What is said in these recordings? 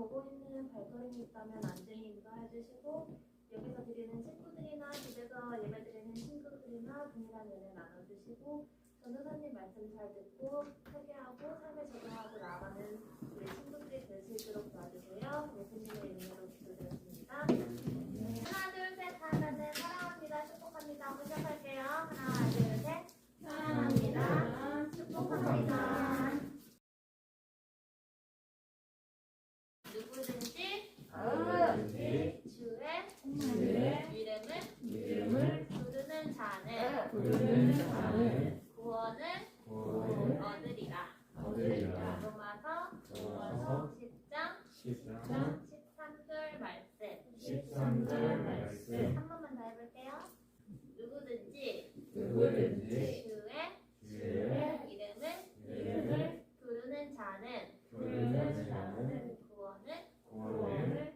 오고 있는 발걸음이 있다면 안전히 인도해주시고 여기서 드리는 친구들이나 집에서 예배드리는 친구들이나 동일한 은혜 나눠주시고 전도사님 말씀 잘 듣고 회개하고 삶에 적용하고 나아가는 우리 친구들이 될 수 있도록 도와주세요. 예수님의 이름으로 기도드렸습니다. 하나 둘 셋 다 같이 사랑합니다. 축복합니다. 한번 시작할게요. 하나 둘 셋 사랑합니다. 축복합니다. 누구든지 주의 이름을 부르는 자는 구원을 얻으리라. 로마서 10장 13절 말씀. 한 번만 더 해볼게요. 누구든지 주의 이름을 부르는 자는 구원을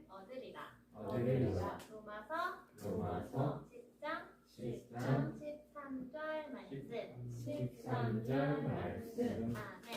얻으리라. 로마서 10장 13절 말씀. 아멘.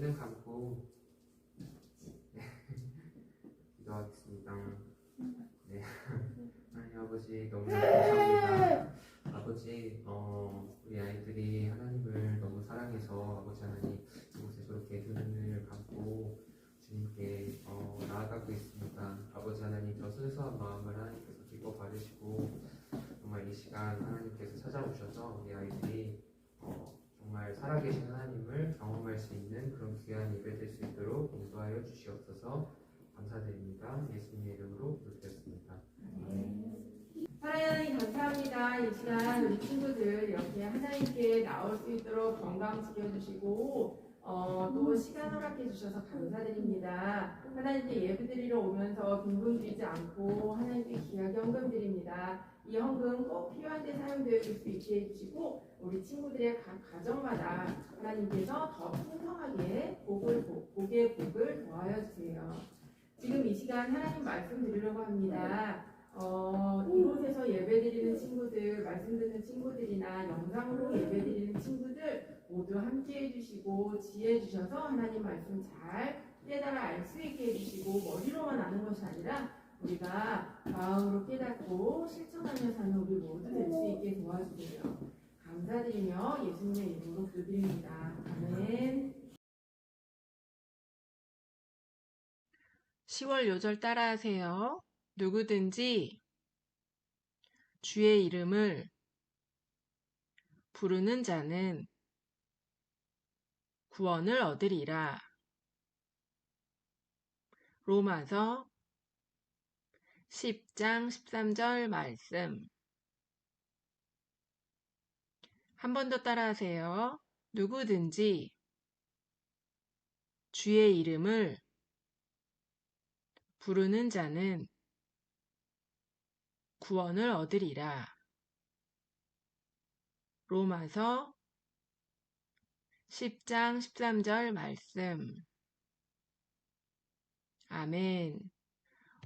눈을 감고 기도하겠습니다. 네. 하나님 아버지 너무 감사합니다. 아버지 우리 아이들이 하나님을 너무 사랑해서 아버지 하나님 이곳에 저렇게 두 눈을 감고 주님께 나아가고 있습니다. 아버지 하나님 저 순수한 마음을 하나님께서 기뻐 받으시고 정말 이 시간 하나님께서 찾아오셔서 우리 아이들이 정말 살아계신 하나님을 경험할 수 있는 그런 귀한 예배 될 수 있도록 인도하여 주시옵소서. 감사드립니다. 예수님의 이름으로 기도드렸습니다. 하나님 감사합니다. 이 시간 우리 친구들 이렇게 하나님께 나올 수 있도록 건강 지켜주시고 또 시간 허락해 주셔서 감사드립니다. 하나님께 예배드리러 오면서 빈곤 드리지 않고 하나님께 귀하게 헌금 드립니다. 이 헌금 꼭 필요한 데 사용되어질 수 있게 해주시고 우리 친구들의 각 가정마다 하나님께서 더 풍성하게 복의 복을 더하여 주세요. 지금 이 시간 하나님 말씀 드리려고 합니다. 이곳에서 예배드리는 친구들, 말씀 듣는 친구들이나 영상으로 예배드리는 친구들 모두 함께 해주시고 지혜 주셔서 하나님 말씀 잘 깨달아 알 수 있게 해주시고 머리로만 아는 것이 아니라 우리가 마음으로 깨닫고 실천하며 사는 우리 모두 될 수 있게 도와주세요. 감사드리며 예수님의 이름으로 기도드립니다. 아멘. 10월 요절 따라하세요. 누구든지 주의 이름을 부르는 자는 구원을 얻으리라. 로마서 10장 13절 말씀. 한 번 더 따라하세요. 누구든지 주의 이름을 부르는 자는 구원을 얻으리라. 로마서 10장 13절 말씀. 아멘.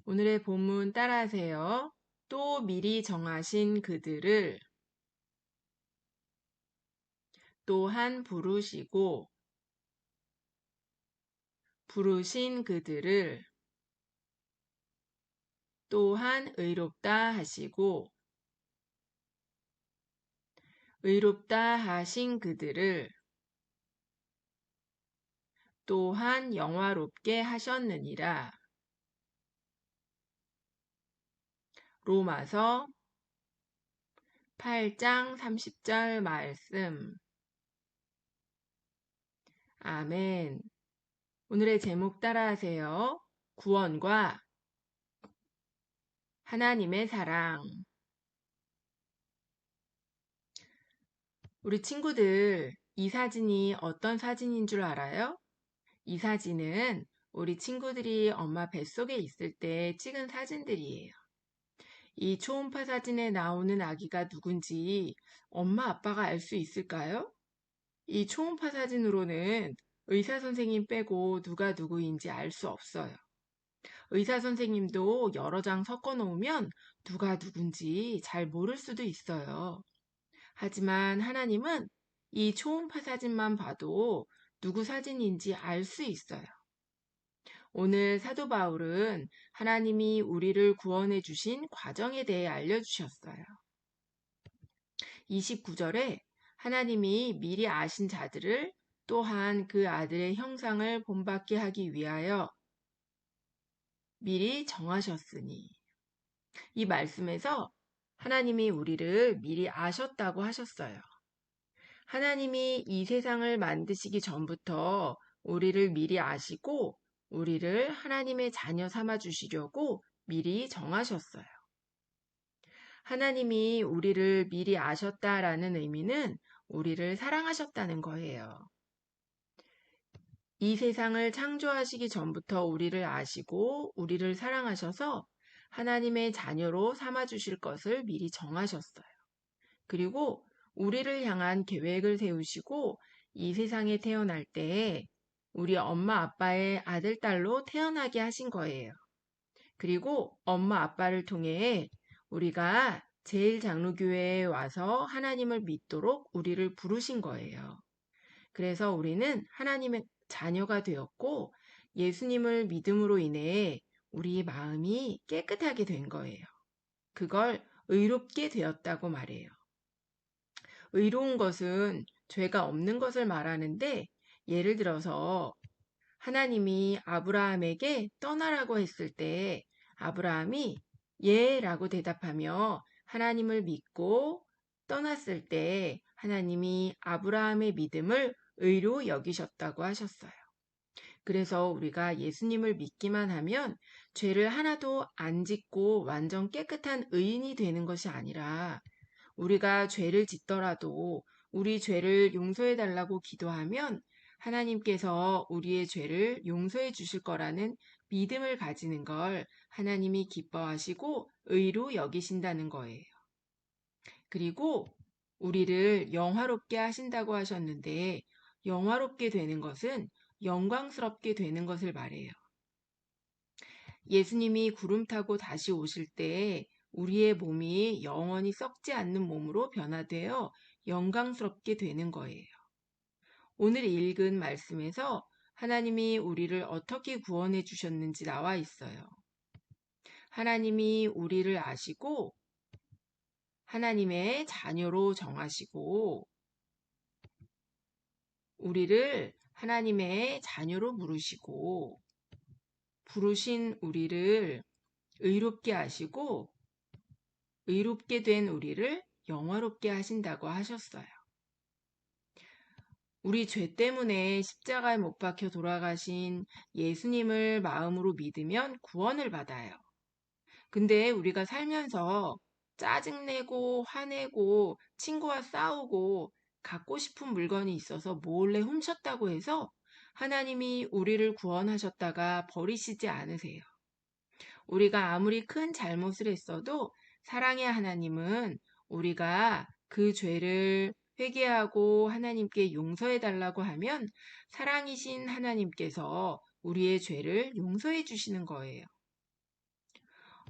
오늘의 본문 따라하세요. 또 미리 정하신 그들을 또한 부르시고 부르신 그들을 또한 의롭다 하시고 의롭다 하신 그들을 또한 영화롭게 하셨느니라. 로마서 8장 30절 말씀. 아멘. 오늘의 제목 따라하세요. 구원과 하나님의 사랑. 우리 친구들, 이 사진이 어떤 사진인 줄 알아요? 이 사진은 우리 친구들이 엄마 뱃속에 있을 때 찍은 사진들이에요. 이 초음파 사진에 나오는 아기가 누군지 엄마 아빠가 알 수 있을까요? 이 초음파 사진으로는 의사 선생님 빼고 누가 누구인지 알 수 없어요. 의사 선생님도 여러 장 섞어 놓으면 누가 누군지 잘 모를 수도 있어요. 하지만 하나님은 이 초음파 사진만 봐도 누구 사진인지 알 수 있어요. 오늘 사도 바울은 하나님이 우리를 구원해 주신 과정에 대해 알려주셨어요. 29절에 하나님이 미리 아신 자들을 또한 그 아들의 형상을 본받게 하기 위하여 미리 정하셨으니, 이 말씀에서 하나님이 우리를 미리 아셨다고 하셨어요. 하나님이 이 세상을 만드시기 전부터 우리를 미리 아시고 우리를 하나님의 자녀 삼아 주시려고 미리 정하셨어요. 하나님이 우리를 미리 아셨다라는 의미는 우리를 사랑하셨다는 거예요. 이 세상을 창조하시기 전부터 우리를 아시고 우리를 사랑하셔서 하나님의 자녀로 삼아 주실 것을 미리 정하셨어요. 그리고 우리를 향한 계획을 세우시고 이 세상에 태어날 때 우리 엄마 아빠의 아들, 딸로 태어나게 하신 거예요. 그리고 엄마 아빠를 통해 우리가 제일장로교회에 와서 하나님을 믿도록 우리를 부르신 거예요. 그래서 우리는 하나님의 자녀가 되었고 예수님을 믿음으로 인해 우리 마음이 깨끗하게 된 거예요. 그걸 의롭게 되었다고 말해요. 의로운 것은 죄가 없는 것을 말하는데 예를 들어서 하나님이 아브라함에게 떠나라고 했을 때 아브라함이 예 라고 대답하며 하나님을 믿고 떠났을 때 하나님이 아브라함의 믿음을 의로 여기셨다고 하셨어요. 그래서 우리가 예수님을 믿기만 하면 죄를 하나도 안 짓고 완전 깨끗한 의인이 되는 것이 아니라 우리가 죄를 짓더라도 우리 죄를 용서해 달라고 기도하면 하나님께서 우리의 죄를 용서해 주실 거라는 믿음을 가지는 걸 하나님이 기뻐하시고 의로 여기신다는 거예요. 그리고 우리를 영화롭게 하신다고 하셨는데 영화롭게 되는 것은 영광스럽게 되는 것을 말해요. 예수님이 구름 타고 다시 오실 때 우리의 몸이 영원히 썩지 않는 몸으로 변화되어 영광스럽게 되는 거예요. 오늘 읽은 말씀에서 하나님이 우리를 어떻게 구원해 주셨는지 나와 있어요. 하나님이 우리를 아시고 하나님의 자녀로 정하시고 우리를 하나님의 자녀로 부르시고 부르신 우리를 의롭게 하시고 의롭게 된 우리를 영화롭게 하신다고 하셨어요. 우리 죄 때문에 십자가에 못 박혀 돌아가신 예수님을 마음으로 믿으면 구원을 받아요. 근데 우리가 살면서 짜증내고 화내고 친구와 싸우고 갖고 싶은 물건이 있어서 몰래 훔쳤다고 해서 하나님이 우리를 구원하셨다가 버리시지 않으세요. 우리가 아무리 큰 잘못을 했어도 사랑의 하나님은 우리가 그 죄를 회개하고 하나님께 용서해 달라고 하면 사랑이신 하나님께서 우리의 죄를 용서해 주시는 거예요.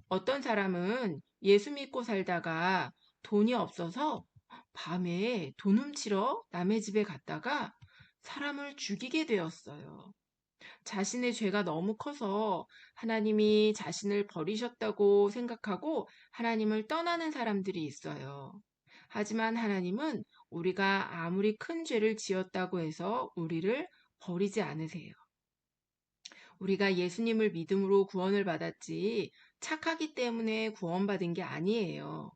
어떤 사람은 예수 믿고 살다가 돈이 없어서 밤에 돈 훔치러 남의 집에 갔다가 사람을 죽이게 되었어요. 자신의 죄가 너무 커서 하나님이 자신을 버리셨다고 생각하고 하나님을 떠나는 사람들이 있어요. 하지만 하나님은 우리가 아무리 큰 죄를 지었다고 해서 우리를 버리지 않으세요. 우리가 예수님을 믿음으로 구원을 받았지 착하기 때문에 구원받은 게 아니에요.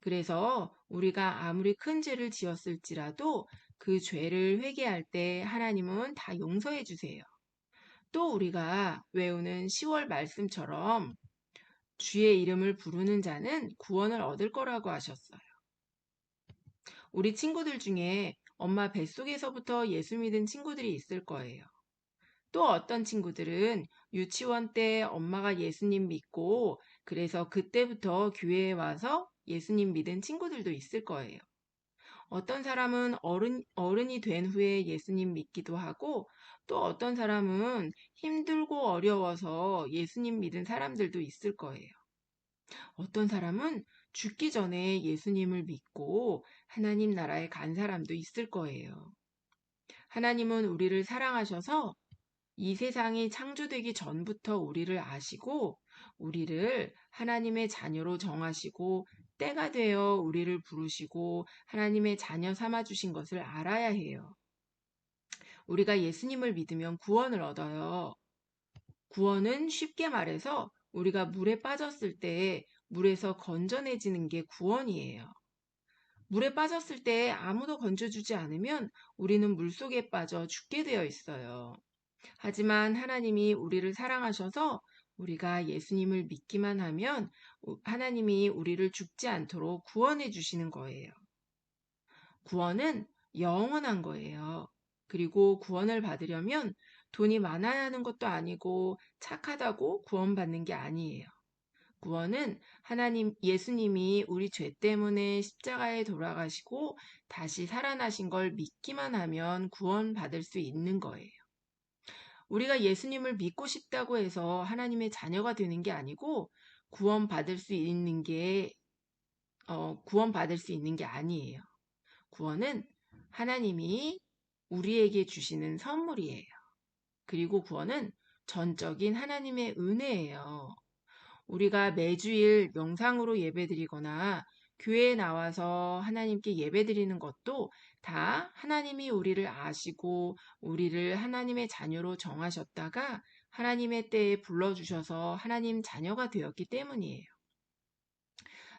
그래서 우리가 아무리 큰 죄를 지었을지라도 그 죄를 회개할 때 하나님은 다 용서해 주세요. 또 우리가 외우는 10월 말씀처럼 주의 이름을 부르는 자는 구원을 얻을 거라고 하셨어요. 우리 친구들 중에 엄마 뱃속에서부터 예수 믿은 친구들이 있을 거예요. 또 어떤 친구들은 유치원 때 엄마가 예수님 믿고 그래서 그때부터 교회에 와서 예수님 믿은 친구들도 있을 거예요. 어떤 사람은 어른이 된 후에 예수님 믿기도 하고 또 어떤 사람은 힘들고 어려워서 예수님 믿은 사람들도 있을 거예요. 어떤 사람은 죽기 전에 예수님을 믿고 하나님 나라에 간 사람도 있을 거예요. 하나님은 우리를 사랑하셔서 이 세상이 창조되기 전부터 우리를 아시고 우리를 하나님의 자녀로 정하시고 때가 되어 우리를 부르시고 하나님의 자녀 삼아 주신 것을 알아야 해요. 우리가 예수님을 믿으면 구원을 얻어요. 구원은 쉽게 말해서 우리가 물에 빠졌을 때 물에서 건져내지는 게 구원이에요. 물에 빠졌을 때 아무도 건져주지 않으면 우리는 물속에 빠져 죽게 되어 있어요. 하지만 하나님이 우리를 사랑하셔서 우리가 예수님을 믿기만 하면 하나님이 우리를 죽지 않도록 구원해 주시는 거예요. 구원은 영원한 거예요. 그리고 구원을 받으려면 돈이 많아야 하는 것도 아니고 착하다고 구원받는 게 아니에요. 구원은 예수님이 우리 죄 때문에 십자가에 돌아가시고 다시 살아나신 걸 믿기만 하면 구원받을 수 있는 거예요. 우리가 예수님을 믿고 싶다고 해서 하나님의 자녀가 되는 게 아니고 구원받을 수 있는 게 아니에요. 구원은 하나님이 우리에게 주시는 선물이에요. 그리고 구원은 전적인 하나님의 은혜예요. 우리가 매주일 명상으로 예배드리거나 교회에 나와서 하나님께 예배드리는 것도 다 하나님이 우리를 아시고 우리를 하나님의 자녀로 정하셨다가 하나님의 때에 불러주셔서 하나님 자녀가 되었기 때문이에요.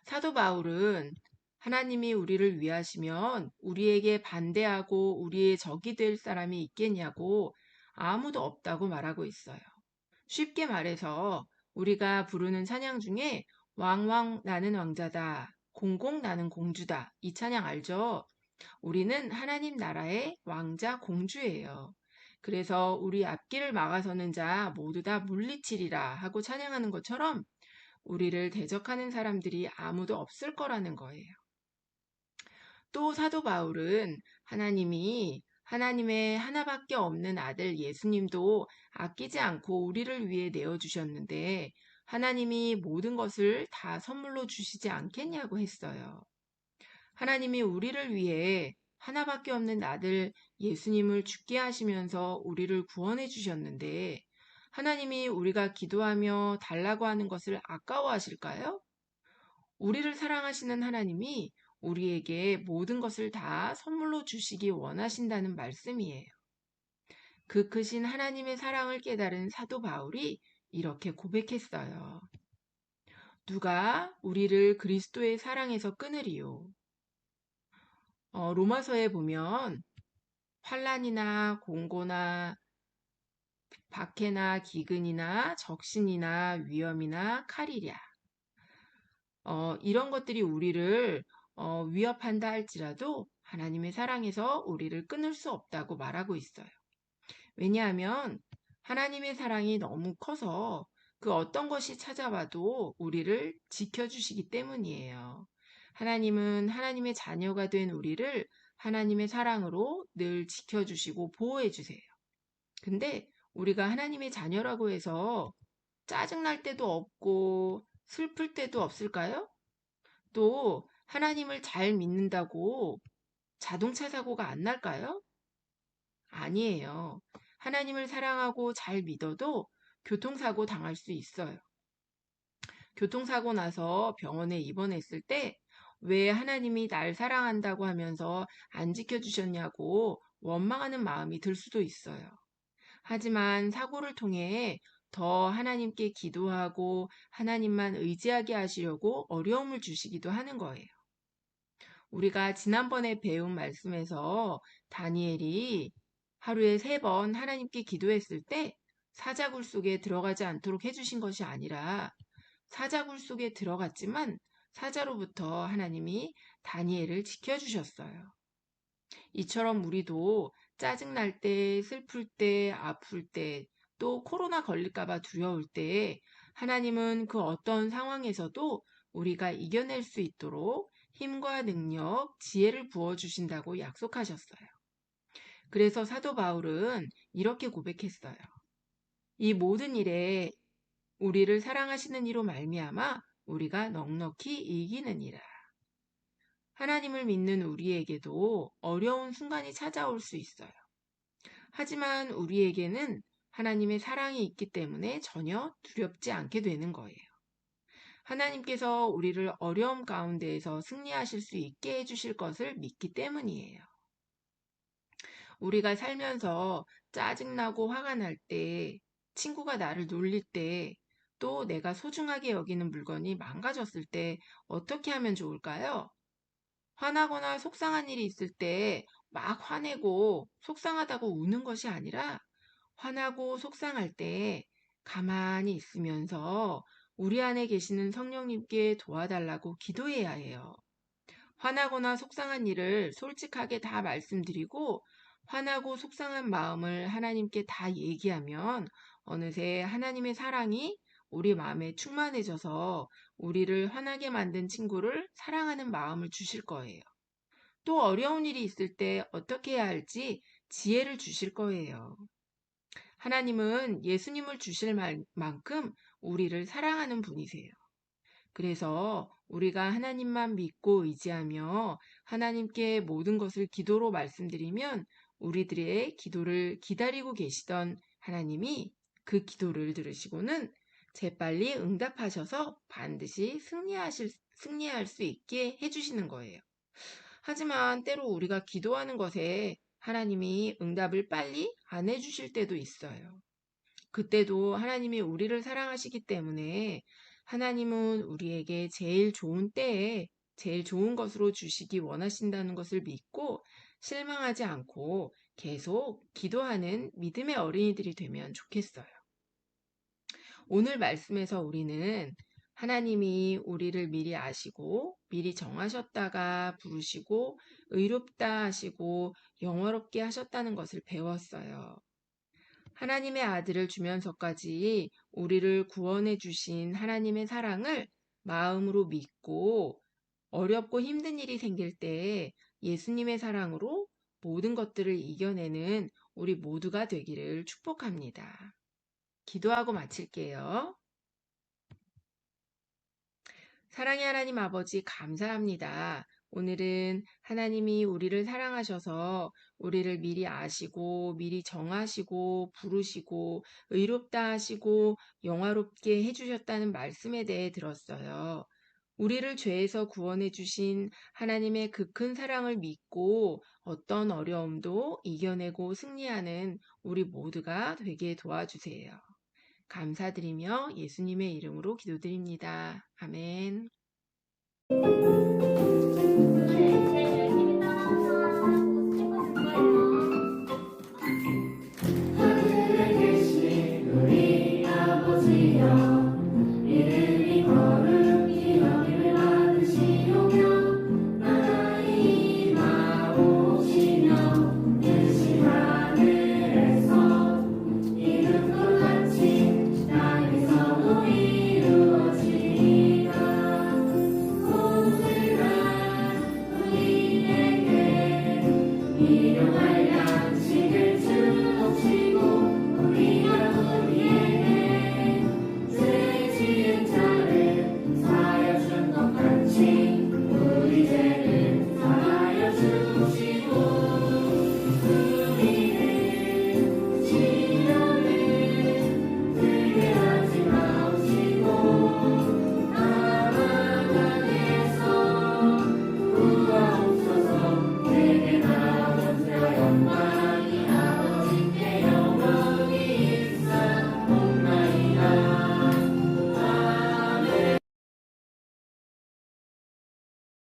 사도 바울은 하나님이 우리를 위하시면 우리에게 반대하고 우리의 적이 될 사람이 있겠냐고 아무도 없다고 말하고 있어요. 쉽게 말해서 우리가 부르는 찬양 중에 왕왕 나는 왕자다, 공공 나는 공주다. 이 찬양 알죠? 우리는 하나님 나라의 왕자 공주예요. 그래서 우리 앞길을 막아서는 자 모두 다 물리치리라 하고 찬양하는 것처럼 우리를 대적하는 사람들이 아무도 없을 거라는 거예요. 또 사도 바울은 하나님이 하나님의 하나밖에 없는 아들 예수님도 아끼지 않고 우리를 위해 내어주셨는데 하나님이 모든 것을 다 선물로 주시지 않겠냐고 했어요. 하나님이 우리를 위해 하나밖에 없는 아들 예수님을 죽게 하시면서 우리를 구원해 주셨는데 하나님이 우리가 기도하며 달라고 하는 것을 아까워하실까요? 우리를 사랑하시는 하나님이 우리에게 모든 것을 다 선물로 주시기 원하신다는 말씀이에요. 그 크신 하나님의 사랑을 깨달은 사도 바울이 이렇게 고백했어요. 누가 우리를 그리스도의 사랑에서 끊으리요? 로마서에 보면 환난이나 공고나 박해나 기근이나 적신이나 위험이나 칼이랴. 이런 것들이 우리를 위협한다 할지라도 하나님의 사랑에서 우리를 끊을 수 없다고 말하고 있어요. 왜냐하면 하나님의 사랑이 너무 커서 그 어떤 것이 찾아와도 우리를 지켜주시기 때문이에요. 하나님은 하나님의 자녀가 된 우리를 하나님의 사랑으로 늘 지켜주시고 보호해주세요. 근데 우리가 하나님의 자녀라고 해서 짜증날 때도 없고 슬플 때도 없을까요? 또 하나님을 잘 믿는다고 자동차 사고가 안 날까요? 아니에요. 하나님을 사랑하고 잘 믿어도 교통사고 당할 수 있어요. 교통사고 나서 병원에 입원했을 때 왜 하나님이 날 사랑한다고 하면서 안 지켜주셨냐고 원망하는 마음이 들 수도 있어요. 하지만 사고를 통해 더 하나님께 기도하고 하나님만 의지하게 하시려고 어려움을 주시기도 하는 거예요. 우리가 지난번에 배운 말씀에서 다니엘이 하루에 3번 하나님께 기도했을 때 사자굴 속에 들어가지 않도록 해주신 것이 아니라 사자굴 속에 들어갔지만 사자로부터 하나님이 다니엘을 지켜주셨어요. 이처럼 우리도 짜증날 때, 슬플 때, 아플 때, 또 코로나 걸릴까봐 두려울 때 하나님은 그 어떤 상황에서도 우리가 이겨낼 수 있도록 힘과 능력, 지혜를 부어주신다고 약속하셨어요. 그래서 사도 바울은 이렇게 고백했어요. 이 모든 일에 우리를 사랑하시는 이로 말미암아 우리가 넉넉히 이기느니라. 하나님을 믿는 우리에게도 어려운 순간이 찾아올 수 있어요. 하지만 우리에게는 하나님의 사랑이 있기 때문에 전혀 두렵지 않게 되는 거예요. 하나님께서 우리를 어려움 가운데에서 승리하실 수 있게 해주실 것을 믿기 때문이에요. 우리가 살면서 짜증나고 화가 날 때, 친구가 나를 놀릴 때, 또 내가 소중하게 여기는 물건이 망가졌을 때 어떻게 하면 좋을까요? 화나거나 속상한 일이 있을 때 막 화내고 속상하다고 우는 것이 아니라 화나고 속상할 때 가만히 있으면서 우리 안에 계시는 성령님께 도와달라고 기도해야 해요. 화나거나 속상한 일을 솔직하게 다 말씀드리고 화나고 속상한 마음을 하나님께 다 얘기하면 어느새 하나님의 사랑이 우리 마음에 충만해져서 우리를 화나게 만든 친구를 사랑하는 마음을 주실 거예요. 또 어려운 일이 있을 때 어떻게 해야 할지 지혜를 주실 거예요. 하나님은 예수님을 주실 만큼 우리를 사랑하는 분이세요. 그래서 우리가 하나님만 믿고 의지하며 하나님께 모든 것을 기도로 말씀드리면 우리들의 기도를 기다리고 계시던 하나님이 그 기도를 들으시고는 재빨리 응답하셔서 반드시 승리할 수 있게 해주시는 거예요. 하지만 때로 우리가 기도하는 것에 하나님이 응답을 빨리 안 해주실 때도 있어요. 그때도 하나님이 우리를 사랑하시기 때문에 하나님은 우리에게 제일 좋은 때에 제일 좋은 것으로 주시기 원하신다는 것을 믿고 실망하지 않고 계속 기도하는 믿음의 어린이들이 되면 좋겠어요. 오늘 말씀에서 우리는 하나님이 우리를 미리 아시고 미리 정하셨다가 부르시고 의롭다 하시고 영화롭게 하셨다는 것을 배웠어요. 하나님의 아들을 주면서까지 우리를 구원해 주신 하나님의 사랑을 마음으로 믿고 어렵고 힘든 일이 생길 때 예수님의 사랑으로 모든 것들을 이겨내는 우리 모두가 되기를 축복합니다. 기도하고 마칠게요. 사랑의 하나님 아버지 감사합니다. 오늘은 하나님이 우리를 사랑하셔서 우리를 미리 아시고 미리 정하시고 부르시고 의롭다 하시고 영화롭게 해주셨다는 말씀에 대해 들었어요. 우리를 죄에서 구원해 주신 하나님의 그 큰 사랑을 믿고 어떤 어려움도 이겨내고 승리하는 우리 모두가 되게 도와주세요. 감사드리며 예수님의 이름으로 기도드립니다. 아멘.